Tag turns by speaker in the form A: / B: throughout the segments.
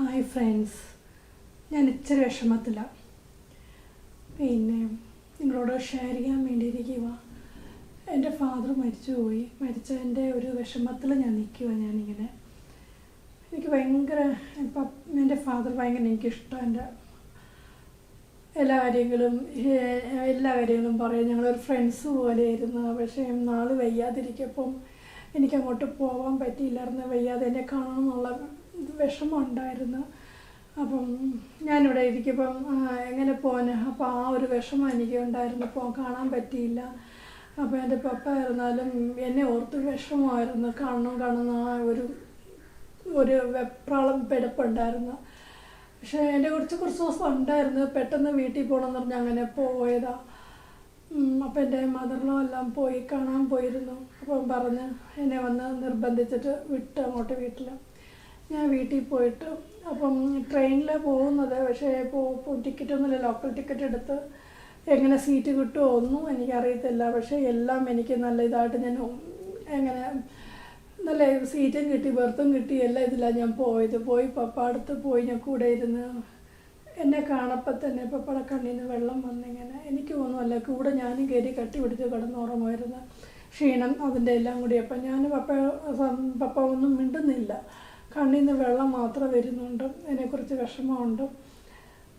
A: Hi friends, ഞാൻ ഇച്ചിരി വിഷമത്തിലാണ്. നിങ്ങളോട് ഷെയർ ചെയ്യാൻ വേണ്ടിയിരിക്കുക. എൻ്റെ ഫാദർ മരിച്ചുപോയി. മരിച്ചതിൻ്റെ ഒരു വിഷമത്തിൽ ഞാൻ നിൽക്കുക. ഞാനിങ്ങനെ എനിക്ക് ഭയങ്കര എൻ്റെ ഫാദർ ഭയങ്കര എനിക്കിഷ്ടം. എൻ്റെ എല്ലാ കാര്യങ്ങളും പറയും. ഞങ്ങളൊരു ഫ്രണ്ട്സ് പോലെയായിരുന്നു. പക്ഷേ നാളെ വയ്യാതിരിക്കപ്പം എനിക്കങ്ങോട്ട് പോകാൻ പറ്റിയില്ലായിരുന്നു. വയ്യാതെ എന്നെ കാണാമെന്നുള്ള വിഷമം ഉണ്ടായിരുന്നു. അപ്പം ഞാനിവിടെ ഇരിക്കുമ്പം എങ്ങനെ പോകാൻ, അപ്പോൾ ആ ഒരു വിഷമം എനിക്ക് ഉണ്ടായിരുന്നു. കാണാൻ പറ്റിയില്ല. അപ്പോൾ എൻ്റെ പപ്പ ആയിരുന്നാലും എന്നെ ഓർത്ത് വിഷമമായിരുന്നു. കാണുന്ന ആ ഒരു വെപ്രാളം പെടുപ്പുണ്ടായിരുന്നു. പക്ഷേ എൻ്റെ കുറച്ച് ദിവസം ഉണ്ടായിരുന്നു. പെട്ടെന്ന് വീട്ടിൽ പോകണമെന്ന് പറഞ്ഞാൽ അങ്ങനെ പോയതാണ്. അപ്പോൾ എൻ്റെ മദറിനോ എല്ലാം കാണാൻ പോയിരുന്നു. അപ്പം പറഞ്ഞ് എന്നെ വന്ന് നിർബന്ധിച്ചിട്ട് വിട്ട് അങ്ങോട്ട് വീട്ടിൽ. ഞാൻ വീട്ടിൽ പോയിട്ട് അപ്പം ട്രെയിനിലാണ് പോകുന്നത്. പക്ഷേ ടിക്കറ്റൊന്നുമില്ല. ലോക്കൽ ടിക്കറ്റ് എടുത്ത് എങ്ങനെ സീറ്റ് കിട്ടുമോ ഒന്നും എനിക്കറിയത്തില്ല. പക്ഷേ എല്ലാം എനിക്ക് നല്ല ഇതായിട്ട് ഞാൻ എങ്ങനെ നല്ല സീറ്റും കിട്ടി, ബർത്തും കിട്ടി. എല്ലാം ഇതിലാണ് ഞാൻ പോയി പപ്പ അടുത്ത് പോയി. ഞാൻ കൂടെ ഇരുന്ന് എന്നെ കാണപ്പം തന്നെ പപ്പയുടെ കണ്ണിൽ നിന്ന് വെള്ളം വന്നിങ്ങനെ. എനിക്ക് ഒന്നുമല്ല, കൂടെ ഞാനും കയറി കട്ടി പിടിച്ച് കിടന്നുറങ്ങുമായിരുന്നു. ക്ഷീണം അതിൻ്റെ എല്ലാം കൂടി. അപ്പം ഞാൻ പപ്പ ഒന്നും മിണ്ടുന്നില്ല. കണ്ണിൽ നിന്ന് വെള്ളം മാത്രം വരുന്നുണ്ട്. അതിനെക്കുറിച്ച് വിഷമമുണ്ട്.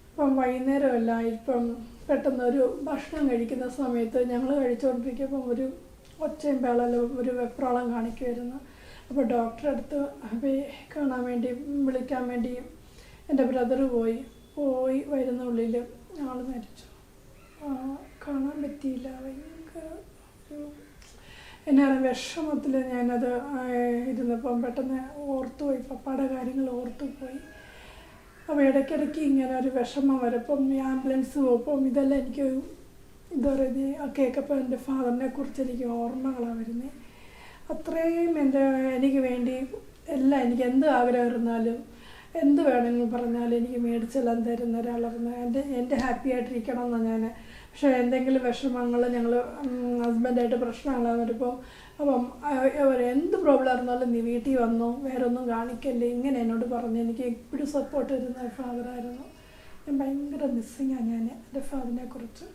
A: ഇപ്പം വൈകുന്നേരമല്ല, ഇപ്പം പെട്ടെന്നൊരു ഭക്ഷണം കഴിക്കുന്ന സമയത്ത് ഞങ്ങൾ കഴിച്ചുകൊണ്ടിരിക്കുമ്പം ഒരു ഒച്ചയും ബഹളവും ഒരു വെപ്രാളം കാണിക്കുമായിരുന്നു. അപ്പോൾ ഡോക്ടറെ അടുത്ത് വിളിക്കാൻ വേണ്ടി എൻ്റെ ബ്രദർ പോയി വരുന്നുള്ളിൽ ആൾ മരിച്ചു. കാണാൻ പറ്റിയില്ല. ഭയങ്കര എന്നാ വിഷമത്തിൽ ഞാനത് ഇരുന്നപ്പം പെട്ടെന്ന് ഓർത്തുപോയി. പപ്പയുടെ കാര്യങ്ങൾ ഓർത്തുപോയി. അപ്പോൾ ഇടയ്ക്കിടയ്ക്ക് ഇങ്ങനെ ഒരു വിഷമം വരപ്പം ആംബുലൻസ് പോകുമ്പം ഇതെല്ലാം എനിക്ക് എന്താ പറയുന്നത് കേൾക്കപ്പോൾ എൻ്റെ ഫാദറിനെ കുറിച്ച് എനിക്ക് ഓർമ്മകളാണ് വരുന്നത്. അത്രയും എനിക്ക് വേണ്ടി എല്ലാം, എനിക്ക് എന്ത് ആഗ്രഹം ഇരുന്നാലും എന്ത് വേണമെങ്കിലും പറഞ്ഞാലും എനിക്ക് മേടിച്ചെല്ലാം തരുന്ന ഒരാളായിരുന്നു. എൻ്റെ ഹാപ്പി ആയിട്ടിരിക്കണം എന്നാണ് ഞാൻ. പക്ഷേ എന്തെങ്കിലും വിഷമങ്ങൾ ഞങ്ങൾ ഹസ്ബൻഡായിട്ട് പ്രശ്നങ്ങളാണ് വരുമ്പോൾ അപ്പം എന്ത് പ്രോബ്ലം ഇരുന്നാലും നീ വീട്ടിൽ വന്നോ, വേറെ ഒന്നും കാണിക്കല്ലേ, ഇങ്ങനെ എന്നോട് പറഞ്ഞ് എനിക്ക് എപ്പോഴും സപ്പോർട്ട് തരുന്ന ഫാദറായിരുന്നു. ഞാൻ ഭയങ്കര മിസ്സിങ്ങാണ് ഞാൻ എൻ്റെ ഫാദറിനെ കുറിച്ച്.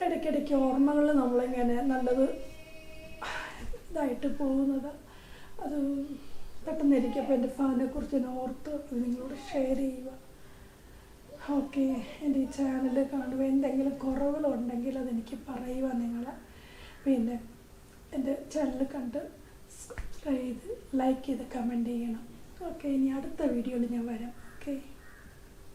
A: ഇടയ്ക്കിടയ്ക്ക് ഓർമ്മകൾ നമ്മളിങ്ങനെ നല്ലത് ഇതായിട്ട് പോകുന്നത്. അത് പെട്ടെന്ന് ഇരിക്കുമ്പോൾ എൻ്റെ ഫാദറിനെ കുറിച്ച് ഞാൻ ഓർത്ത് നിങ്ങളോട് ഷെയർ ചെയ്യുക. ഓക്കെ, എൻ്റെ ഈ ചാനൽ കാണുക. എന്തെങ്കിലും കുറവുകളുണ്ടെങ്കിൽ അതെനിക്ക് പറയുക നിങ്ങൾ. എൻ്റെ ചാനൽ കണ്ട് സബ്സ്ക്രൈബ് ചെയ്ത് ലൈക്ക് ചെയ്ത് കമൻറ്റ് ചെയ്യണം. ഓക്കെ, ഇനി അടുത്ത വീഡിയോയിൽ ഞാൻ വരാം.